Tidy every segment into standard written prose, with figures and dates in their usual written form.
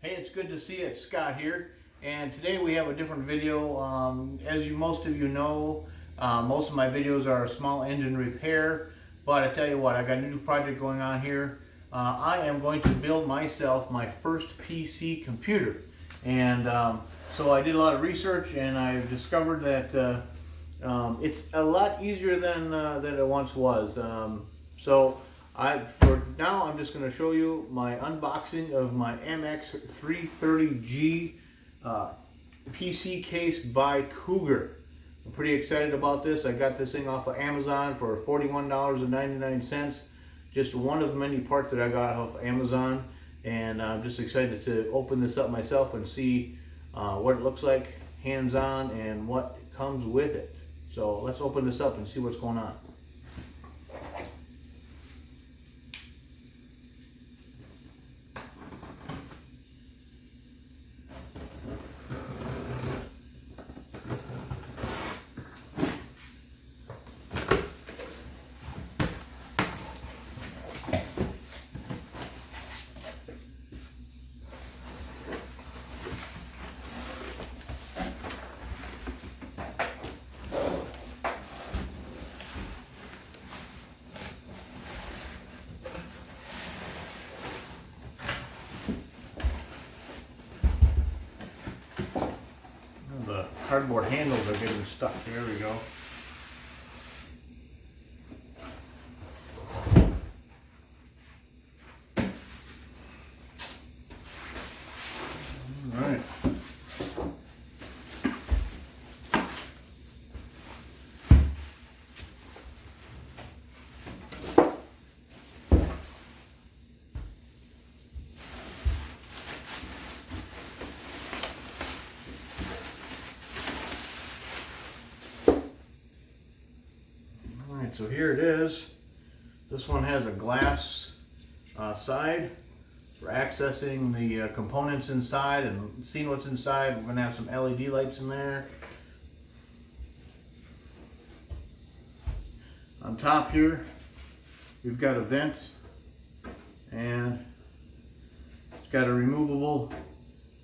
Hey, it's good to see you. It's Scott here, and today we have a different video. As most of you know, most of my videos are a small engine repair, but I tell you what, I got a new project going on here. I am going to build myself my first PC computer, and so I did a lot of research, and I discovered that it's a lot easier than it once was. For now, I'm just going to show you my unboxing of my MX330G PC case by Cougar. I'm pretty excited about this. I got this thing off of Amazon for $41.99. Just one of many parts that I got off Amazon, and I'm just excited to open this up myself and see what it looks like hands-on and what comes with it. So let's open this up and see what's going on. The cardboard handles are getting stuck. There we go. All right. So here it is. This one has a glass side for accessing the components inside and seeing what's inside. We're going to have some LED lights in there. On top here, we've got a vent, and it's got a removable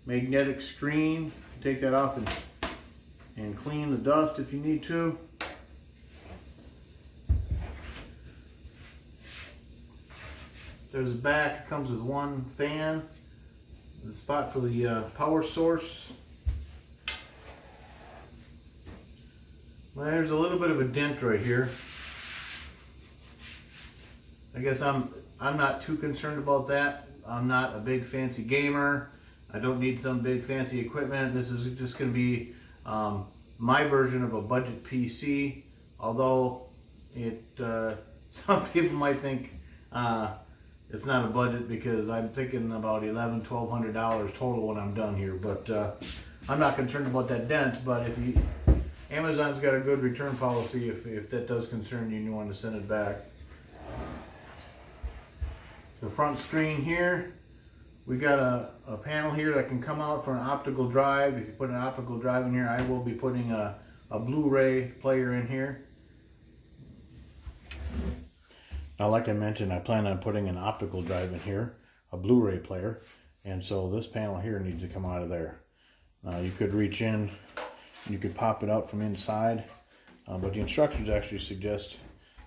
magnetic screen. You can take that off and clean the dust if you need to. There's a back. It comes with one fan, the spot for the power source. Well, there's a little bit of a dent right here. I guess I'm not too concerned about that. I'm not a big fancy gamer. I don't need some big fancy equipment. This is just going to be my version of a budget PC. Although some people might think it's not a budget, because I'm thinking about $1,100–$1,200 total when I'm done here. But I'm not concerned about that dent. But if Amazon's got a good return policy if that does concern you and you want to send it back. The front screen here, we got a panel here that can come out for an optical drive. If you put an optical drive in here, I will be putting a Blu-ray player in here. Now, like I mentioned, I plan on putting an optical drive in here, a Blu-ray player, and so this panel here needs to come out of there. You could reach in, you could pop it out from inside, but the instructions actually suggest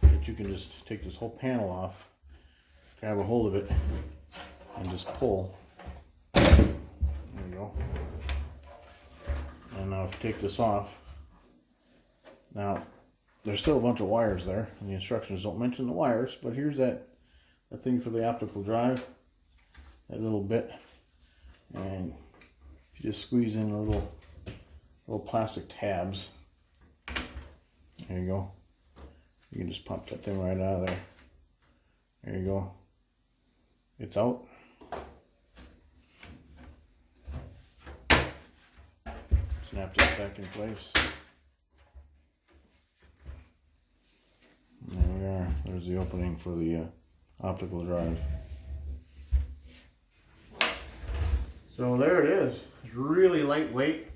that you can just take this whole panel off, grab a hold of it, and just pull. There you go. And now if you take this off, now there's still a bunch of wires there, and the instructions don't mention the wires, but here's that thing for the optical drive, that little bit, and if you just squeeze in a little plastic tabs, there you go. You can just pop that thing right out of there. There you go. It's out. Snap this back in place. There we are. There's the opening for the optical drive. So there it is. It's really lightweight,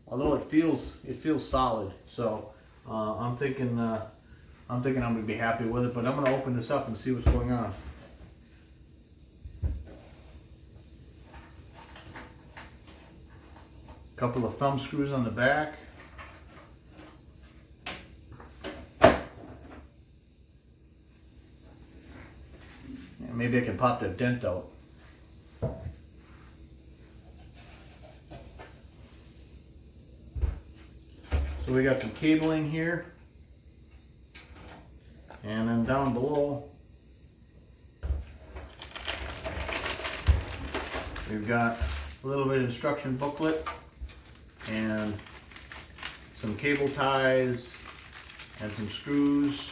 although it feels solid. So I'm thinking I'm going to be happy with it. But I'm going to open this up and see what's going on. Couple of thumb screws on the back. Yeah, maybe I can pop that dent out. So we got some cabling here, and then down below we've got a little bit of instruction booklet and some cable ties and some screws.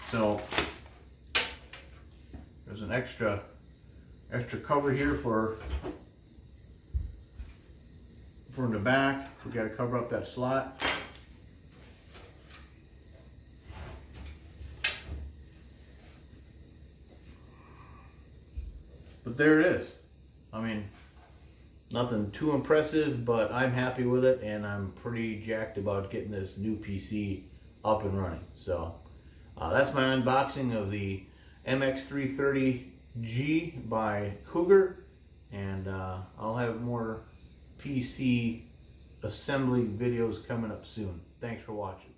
So there's an extra cover here for the back. We got to cover up that slot. But there it is. I mean, nothing too impressive, but I'm happy with it, and I'm pretty jacked about getting this new PC up and running. So that's my unboxing of the MX330G by Cougar, and I'll have more PC assembly videos coming up soon. Thanks for watching.